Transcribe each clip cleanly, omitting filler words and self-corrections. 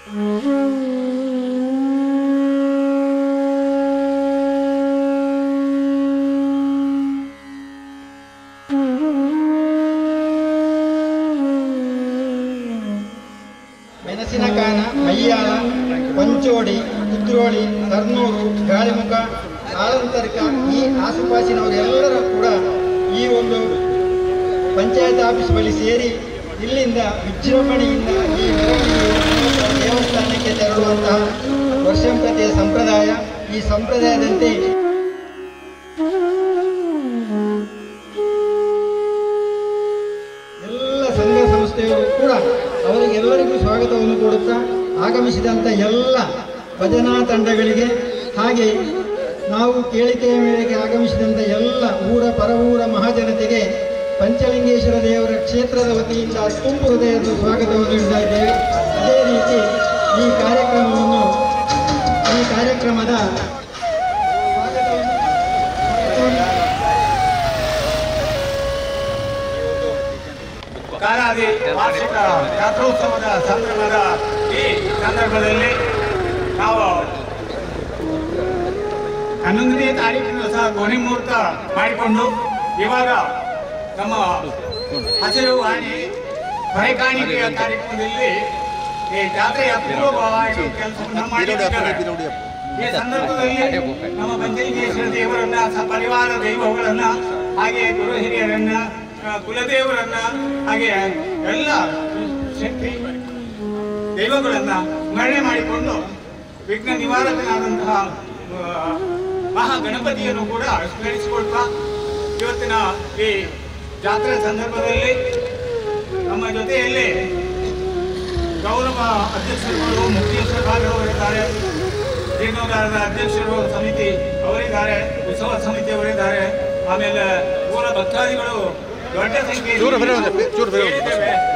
ಮೆಣಸಿನಕಾನ, ಮಯ್ಯಾಳ, ಪಂಚೋಡಿ, ಕುದ್ರೋಳಿ, ಸರ್ನೂರು, ಗಾಳಿಮುಖ, ಆಳಂತರ್ಕ ಈ ಆಸುಪಾಸಿನವರೆಲ್ಲರೂ ಕೂಡ ಈ ಒಂದು ಪಂಚಾಯತ್ ಆಫೀಸ್ ಬಳಿ ಸೇರಿ ಇಲ್ಲಿಂದ ವಿಜೃಂಭಣೆಯಿಂದ ಈ ದೇವಸ್ಥಾನಕ್ಕೆ ತೆರಳುವಂತಹ ವರ್ಷಂಪ್ರತಿಯ ಸಂಪ್ರದಾಯ. ಈ ಸಂಪ್ರದಾಯದಂತೆ ಎಲ್ಲ ಸಂಘ ಸಂಸ್ಥೆಯವರು ಕೂಡ ಅವರಿಗೆಲ್ಲರಿಗೂ ಸ್ವಾಗತವನ್ನು ಕೊಡುತ್ತಾ ಆಗಮಿಸಿದಂಥ ಎಲ್ಲ ಭಜನಾ ತಂಡಗಳಿಗೆ ಹಾಗೆ ನಾವು ಕೇಳಿಕೆಯ ಮೇರೆಗೆ ಆಗಮಿಸಿದಂಥ ಎಲ್ಲ ಊರ ಪರವೂರ ಮಹಾಜನತೆಗೆ ಪಂಚಲಿಂಗೇಶ್ವರ ದೇವರ ಕ್ಷೇತ್ರದ ವತಿಯಿಂದ ತುಂಬು ಹೃದಯದ ಸ್ವಾಗತವನ್ನು ನೀಡ್ತಾ ಇದ್ದೇವೆ. ಅದೇ ರೀತಿ ಈ ಕಾರ್ಯಕ್ರಮದ ಕಾಲಾದಿ ವಾರ್ಷಿಕ ಜಾತ್ರೋತ್ಸವದ ಸಂದರ್ಭದ ಈ ಸಂದರ್ಭದಲ್ಲಿ ನಾವು 11ನೇ ತಾರೀಕಿನ ಸಹ ಕೊನೆ ಮುಹೂರ್ತ ಮಾಡಿಕೊಂಡು ಇವಾಗ ನಮ್ಮ ಹಸಿರು ವಾಣಿ ಹೊರೆಕಾಣಿಕೆಯ ಕಾರ್ಯಕ್ರಮದಲ್ಲಿ ಈ ಜಾತ್ರೆಯ ಪೂರ್ವಭಾವಿ ಕೆಲಸವನ್ನು ಮಾಡಿದ್ದಾರೆ. ಈ ಸಂದರ್ಭದಲ್ಲಿ ನಮ್ಮ ಪಂಚಲಿಂಗೇಶ್ವರ ದೇವರನ್ನ ಪರಿವಾರ ದೈವಗಳನ್ನ ಹಾಗೆ ಗುರು ಹಿರಿಯರನ್ನ ಕುಲದೇವರನ್ನ ಹಾಗೆ ಎಲ್ಲ ಶಕ್ತಿ ದೈವಗಳನ್ನ ಸ್ಮರಣೆ ಮಾಡಿಕೊಂಡು ವಿಘ್ನ ನಿವಾರಕನಾದಂತಹ ಮಹಾಗಣಪತಿಯನ್ನು ಕೂಡ ಸ್ಮರಿಸಿಕೊಳ್ತಾ ಇವತ್ತಿನ ಈ ಜಾತ್ರೆ ಸಂದರ್ಭದಲ್ಲಿ ನಮ್ಮ ಜೊತೆಯಲ್ಲಿ ಗೌರವ ಅಧ್ಯಕ್ಷರುಗಳು ಮುಖ್ಯೇಶ್ವರ ಅವರಿದ್ದಾರೆ, ಜೀರ್ಣೋದ್ಧಾರದ ಅಧ್ಯಕ್ಷರು ಸಮಿತಿ ಅವರಿದ್ದಾರೆ, ಉತ್ಸವ ಸಮಿತಿ ಅವರಿದ್ದಾರೆ, ಆಮೇಲೆ ಊರ ಭಕ್ತಾದಿಗಳು ದೊಡ್ಡ ಸಂಖ್ಯೆಯಲ್ಲಿ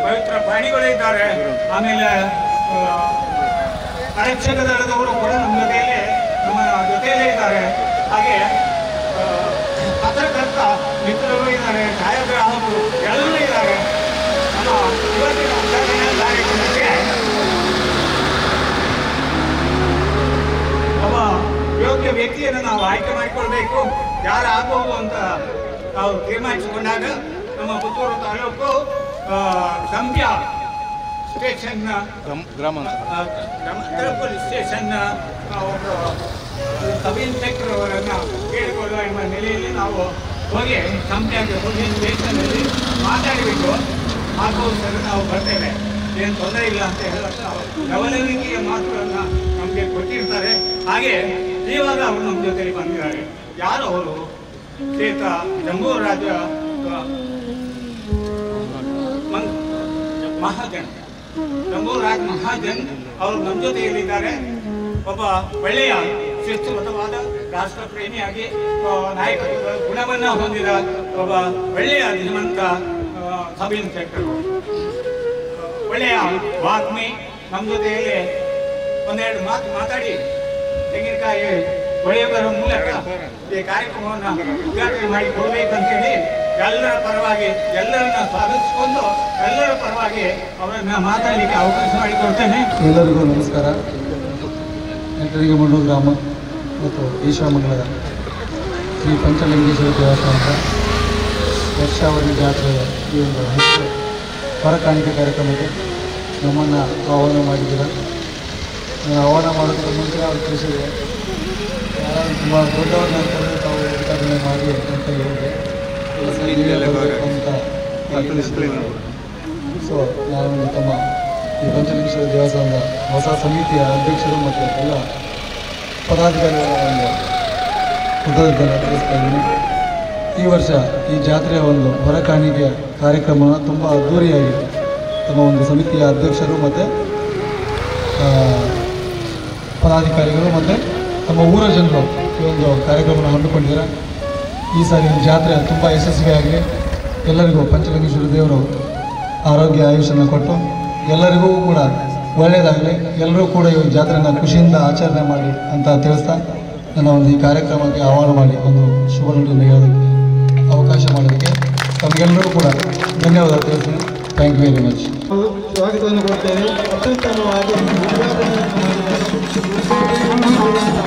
ಪವಿತ್ರ ಪ್ರಾಣಿಗಳಿದ್ದಾರೆ, ಆಮೇಲೆ ಆರಕ್ಷಕ ದಳದವರು ಕೂಡ ನಮ್ಮ ಜೊತೆಯಲ್ಲೇ ಇದ್ದಾರೆ, ಹಾಗೆ ಪತ್ರಕರ್ತ ಮಿತ್ರರು ಇದ್ದಾರೆ, ಛಾಯಾಗ್ರಾಹಕರು ಎಲ್ಲರೂ ಇದ್ದಾರೆ. ನಮ್ಮ ಇವತ್ತಿನ ಉದ್ಘಾಟನಾ ಕಾರ್ಯಕ್ರಮಕ್ಕೆ ಒಬ್ಬ ಯೋಗ್ಯ ವ್ಯಕ್ತಿಯನ್ನು ನಾವು ಆಯ್ಕೆ ಮಾಡಿಕೊಳ್ಬೇಕು. ಯಾರು ಆಗಬಹುದು ಅಂತ ನಾವು ತೀರ್ಮಾನಿಸಿಕೊಂಡಾಗ ನಮ್ಮ ಪುತ್ತೂರು ತಾಲೂಕು ಸಂಪ್ಯ ಸ್ಟೇಷನ್ನ ಗ್ರಾಮಾಂತರ ಪೊಲೀಸ್ ಸ್ಟೇಷನ್ನ ಒಬ್ಬರು ಸಬ್ ಇನ್ಸ್ಪೆಕ್ಟರ್ ಅವರನ್ನು ಕೇಳಿಕೊಳ್ಳುವ ಎಂಬ ನೆಲೆಯಲ್ಲಿ ನಾವು ಹೋಗಿ ಸಂಪ್ಯ ಪೊಲೀಸ್ ಸ್ಟೇಷನ್ನಲ್ಲಿ ಮಾತಾಡಿಬಿಟ್ಟು ಸರ್ ನಾವು ಬರ್ತೇವೆ, ಏನು ತೊಂದರೆ ಇಲ್ಲ ಅಂತ ಹೇಳುತ್ತಾ ಗವಲವಿಕೆಯ ಮಾತುಗಳನ್ನು ನಮಗೆ ಕೊಟ್ಟಿರ್ತಾರೆ. ಹಾಗೆ ಇವಾಗ ಅವರು ನಮ್ಮ ಜೊತೆಲಿ ಬಂದಿದ್ದಾರೆ. ಯಾರು ಅವರು? ಶ್ರೀಯುತ ಜಂಬೂರಾಜ ಮಹಾಜನ್, ಜಂಬೂರಾಜ್ ಮಹಾಜನ್ ಅವರು ನಮ್ಮ ಜೊತೆಯಲ್ಲಿದ್ದಾರೆ. ಒಬ್ಬ ಒಳ್ಳೆಯ ಶಿಸ್ತುಬದ್ಧವಾದ ರಾಷ್ಟ್ರ ಪ್ರೇಮಿಯಾಗಿ ನಾಯಕತ್ವದ ಗುಣವನ್ನು ಹೊಂದಿದ ಒಬ್ಬ ಒಳ್ಳೆಯ ಧೀಮಂತ ಸಬ್ ಇನ್ಸ್ಪೆಕ್ಟರ್, ಒಳ್ಳೆಯ ವಾಗ್ಮಿ. ನಮ್ಮ ಜೊತೆಯಲ್ಲಿ ಒಂದೆರಡು ಮಾತು ಮಾತಾಡಿ ತೆಂಗಿನಕಾಯಿ ಒಳ್ಳೆಯವರ ಮೂಲಕ ಈ ಕಾರ್ಯಕ್ರಮವನ್ನು ಉದ್ಘಾಟನೆ ಮಾಡಿಕೊಡ್ಬೇಕಂತೇಳಿ ಎಲ್ಲರ ಪರವಾಗಿ ಎಲ್ಲರನ್ನ ಸ್ವಾಗತಿಸಿಕೊಂಡು ಎಲ್ಲರ ಪರವಾಗಿ ಅವರನ್ನ ಮಾತಾಡಲಿಕ್ಕೆ ಅವಕಾಶ ಮಾಡಿಕೊಡ್ತೇನೆ. ಎಲ್ಲರಿಗೂ ನಮಸ್ಕಾರ. ನೆಟ್ಟರಿಗೆ ಮಂಡೂರು ಗ್ರಾಮ ಮತ್ತು ಈಶ್ವರಮಂಗಲದ ಶ್ರೀ ಪಂಚಲಿಂಗೇಶ್ವರ ದೇವಸ್ಥಾನದ ವರ್ಷಾವಧಿ ಜಾತ್ರೆಯ ಈ ಒಂದು ಹೊರಕಾಣಿಕೆ ಕಾರ್ಯಕ್ರಮಕ್ಕೆ ನಮ್ಮನ್ನು ಆಹ್ವಾನ ಮಾಡಿದ್ದೀರ. ಆಹ್ವಾನ ಮಾಡೋದಕ್ಕೆ ಮುಂಚೆ ಅವ್ರು ತಿಳಿಸಿದೆ, ಯಾರಾದರೂ ತುಂಬ ದೊಡ್ಡವ್ರನ್ನ ಅಂತಂದರೆ ತಾವು ಉದ್ಘಾಟನೆ ಮಾಡಿ ಅಂತ ಹೇಳಿದೆ ಅಂತ ಸೊ ನಾನು ತಮ್ಮ ಈ ಪಂಚಲಿಂಗೇಶ್ವರ ದೇವಸ್ಥಾನದ ಹೊಸ ಸಮಿತಿಯ ಅಧ್ಯಕ್ಷರು ಮತ್ತು ಎಲ್ಲ ಪದಾಧಿಕಾರಿಗಳ ಒಂದು ಕೃತಜ್ಞತೆಯನ್ನು ತಿಳಿಸ್ತಾ ಇದ್ದೀನಿ. ಈ ವರ್ಷ ಈ ಜಾತ್ರೆಯ ಒಂದು ಹೊರಕಾಣಿಕೆಯ ಕಾರ್ಯಕ್ರಮ ತುಂಬ ಅದ್ಧೂರಿಯಾಗಿ ತಮ್ಮ ಒಂದು ಸಮಿತಿಯ ಅಧ್ಯಕ್ಷರು ಮತ್ತು ಪದಾಧಿಕಾರಿಗಳು ಮತ್ತು ತಮ್ಮ ಊರ ಜನರು ಈ ಒಂದು ಕಾರ್ಯಕ್ರಮವನ್ನು ಹಮ್ಮಿಕೊಂಡಿದ್ದಾರೆ. ಈ ಸಾರಿ ಜಾತ್ರೆ ತುಂಬ ಯಶಸ್ವಿಯಾಗಲಿ, ಎಲ್ಲರಿಗೂ ಪಂಚಲಿಂಗೇಶ್ವರ ದೇವರು ಆರೋಗ್ಯ ಆಯುಷನ್ನು ಕೊಟ್ಟು ಎಲ್ಲರಿಗೂ ಕೂಡ ಒಳ್ಳೆಯದಾಗಲಿ, ಎಲ್ಲರೂ ಕೂಡ ಈ ಜಾತ್ರೆಯನ್ನು ಖುಷಿಯಿಂದ ಆಚರಣೆ ಮಾಡಿ ಅಂತ ತಿಳಿಸ್ತಾ ನನ್ನ ಒಂದು ಈ ಕಾರ್ಯಕ್ರಮಕ್ಕೆ ಆಹ್ವಾನ ಮಾಡಿ ಒಂದು ಶುಭ ನುಡಿಯನ್ನು ಹೇಳೋದಕ್ಕೆ ಅವಕಾಶ ಮಾಡೋದಕ್ಕೆ ತಮಗೆಲ್ಲರೂ ಕೂಡ ಧನ್ಯವಾದ ತಿಳಿಸ್ತೀನಿ. Thank you very much. ನಾವು ಸ್ವಾಗತವನ್ನು ಕೊಡ್ತೇವೆ. ಅತ್ಯುತ್ತಮವಾಗಿ ಉದ್ಘಾಟನೆಯನ್ನು ಮಾಡಿದ್ದಾರೆ.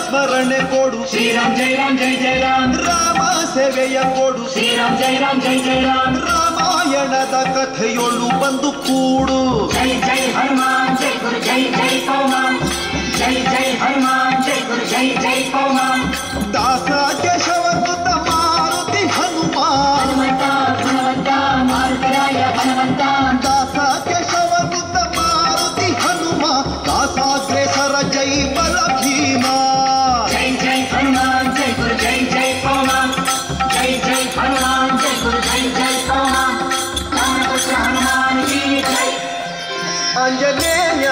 ಸ್ಮರಣೆ ಕೊಡು ಶ್ರೀರಾಮ್ ಜೈ ರಾಮ್ ಜೈ ಜೈ ರಾಮ್. ರಾಮ ಸೇವೆಯ ಕೊಡು ಶ್ರೀರಾಮ್ ಜೈ ರಾಮ್ ಜೈ ಜೈ ರಾಮ್. ರಾಮಾಯಣದ ಕಥೆಯೊಳು ಬಂದು ಕೂಡು. ಜೈ ಜೈ ಹನುಮಾನ್ ಜೈ ಗುರು ಜೈ ಜೈ ಪೌಮಾನ್. ಜೈ ಜೈ ಹನುಮಾನ್ ಜೈ ಗುರು ಜೈ ಜೈ ಪೌಮಾನ್. ದಾಸ ಕೇಶವಕೃತ ಮಾರುತಿ ಹನುಮಾನ್. ಹನುಮಂತ ಹನುಮಂತ ಮಾರುತರಾಯ ಹನುಮಂತ. ದಾಸ ಕೇಶವಕೃತ ಮಾರುತಿ ಹನುಮ. ದಾಸಾಗ್ರೇಸರ ಜೈ ಬಲ ಭೀಮ. ಜೈ ಜೈ ಹನುಮಾನ್ ಜೈ ಗುರು ಜೈ ಜೈ ಪೌಮಾನ್. ಜೈ ಜೈ ಹನುಮಾನ್ ಜೈ ಗುರು ಜೈ ಜೈ ಪೌಮಾನ್. ರಾಮಪುತ್ರ ಹನುಮಾನ್ ಕಿ ಜೈ. ಆಂಜನೇಯ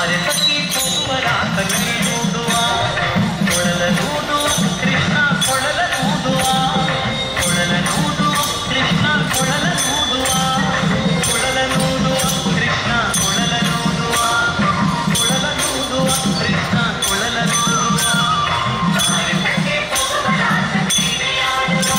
ಮಾರಕಕ್ಕೆ ಹೋಗುವರ ಕಣ್ಣೀಡುವ ಕೊಳಲನೂದುವ ಕೃಷ್ಣ ಕೊಳಲನೂದುವ ಕೊಳಲನೂದುವ ಕೃಷ್ಣ ಕೊಳಲನೂದುವ ಕೊಳಲನೂದುವ ಕೃಷ್ಣ ಕೊಳಲನೂದುವ ಕೊಳಲನೂದುವ ಕೃಷ್ಣ ಕೊಳಲನೂದುವ ಮಾರಕಕ್ಕೆ ಹೋಗುವರ ಕಣ್ಣೀಡುವ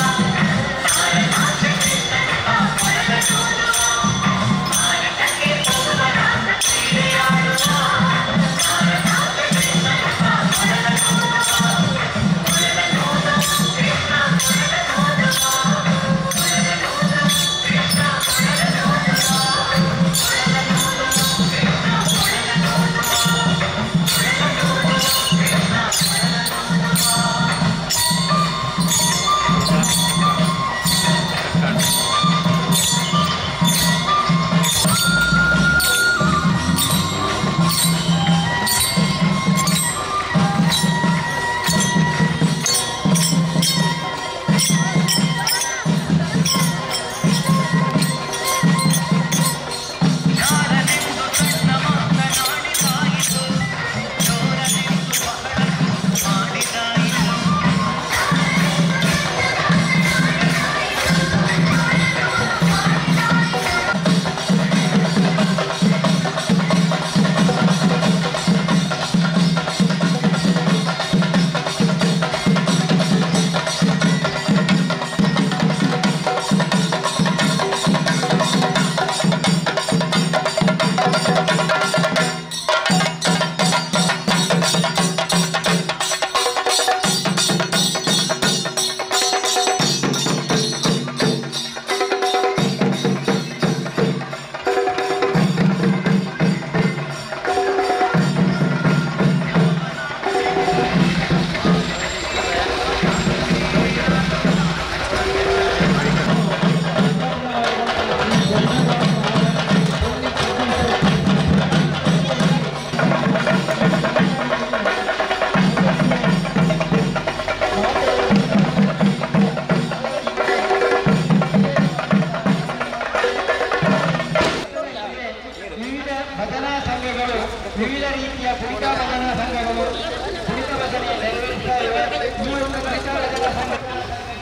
ವಿವಿಧ ರೀತಿಯ ಕುಣಿತ ಭಜನಾ ಸಂಘಗಳು ಕುಣಿತ ಭಜನೆ ನೆರವೇರಿಸ್ತಾ ಇವೆ. ಮೂವತ್ತು ಕುಣಿತ ಭಜನಾ ಸಂಘ ಮಾಡುವ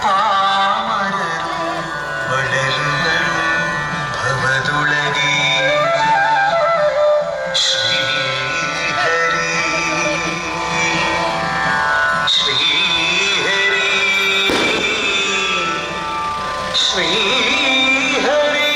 ಪಾಮರರು ಬಳಲುವರು ಭವದೊಳಗೆ ಶ್ರೀಹರಿ ಶ್ರೀಹರಿ ಶ್ರೀಹರಿ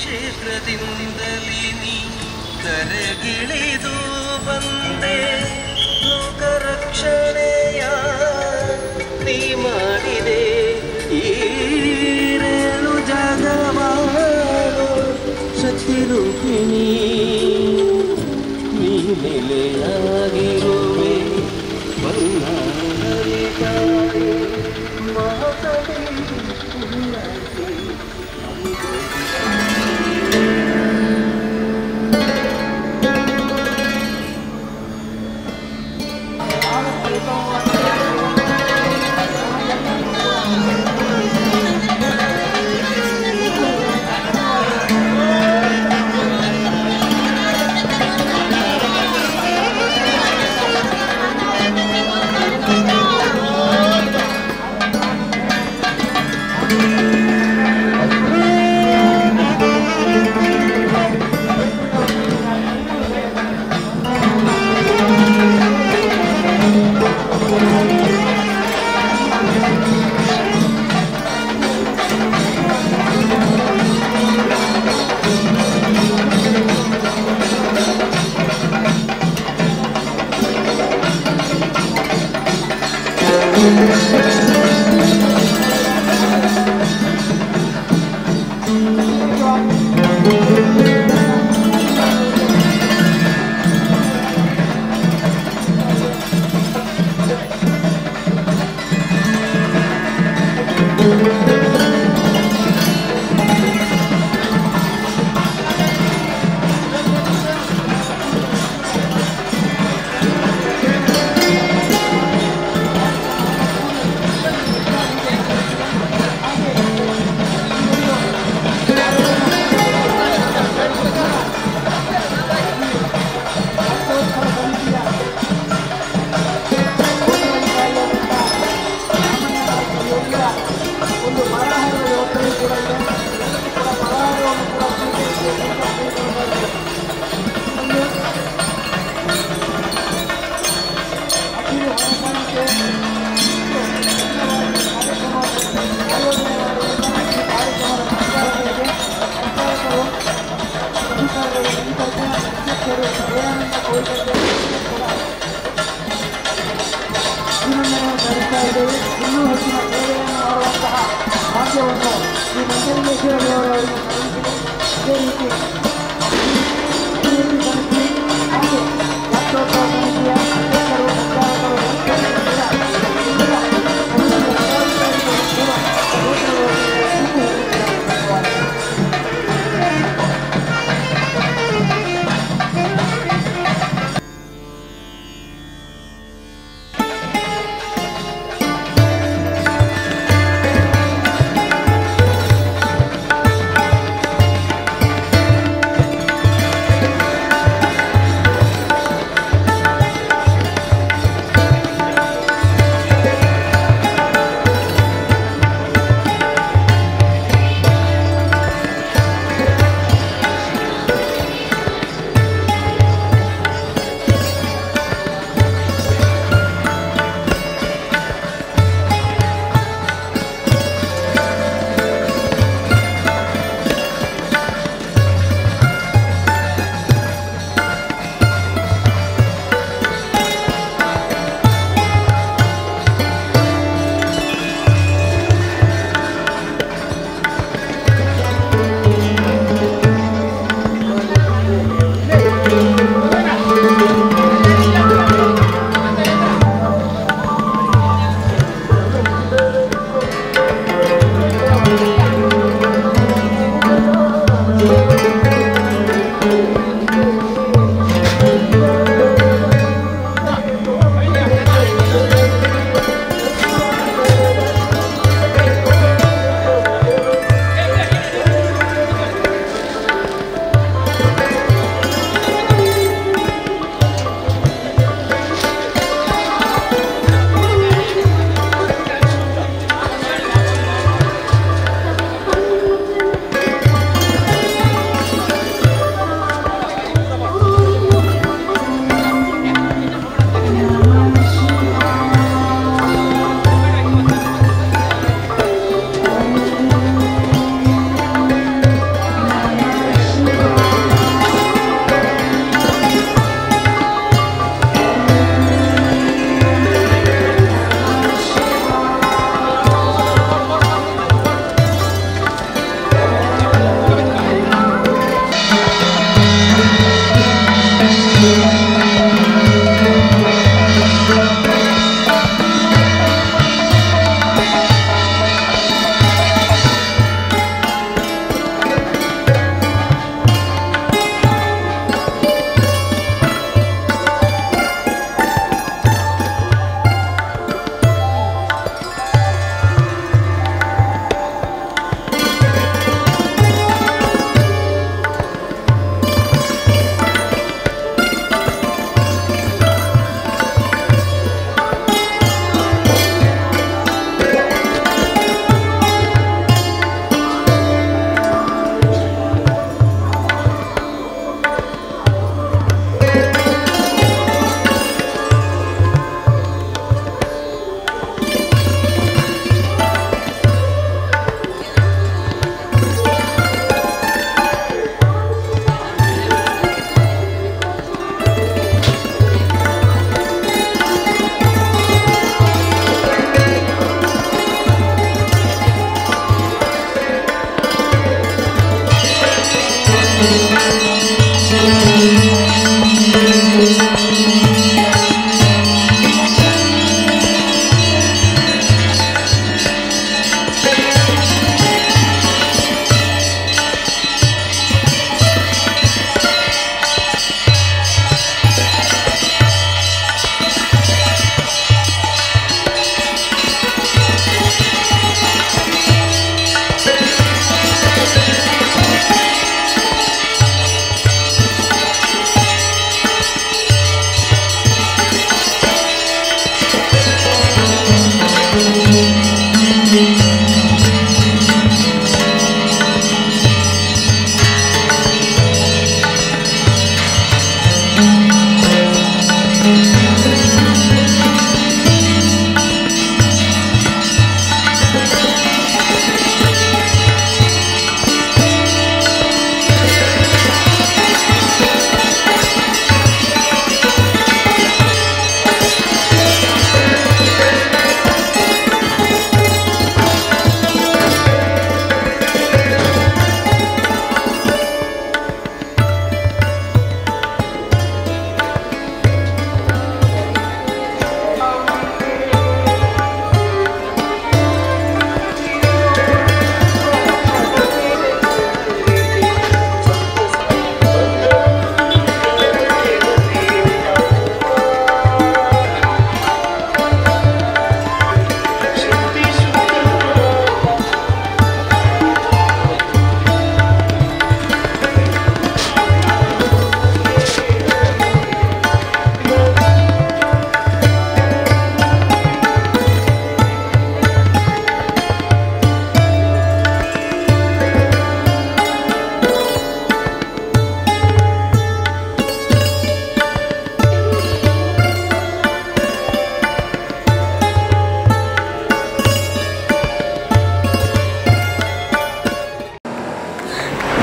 ಶೀಘ್ರದಿಂದಲೇ ನೀ ಕರೆಗಿಳಿದು ಬಂದೆ ಲೋಕರಕ್ಷಣೆಯ ನೀ ಮಾಡಿದೆ ಈರೇಳು ಜಗವಾರು ಶಕ್ತಿ ರೂಪಿಣಿ ನೀ ನೆಲೆಯಾಗಿರುವೆ ಬನ್ನಾರಿಕಾರಿ ಮಾತಡಿ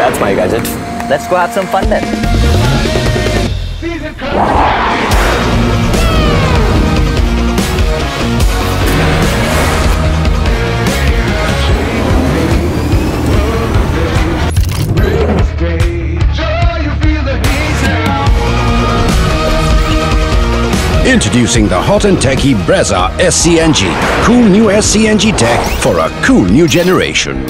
That's my gadget. Let's go have some fun then. Introducing the hot and techy Brezza SCNG. Cool new SCNG tech for a cool new generation.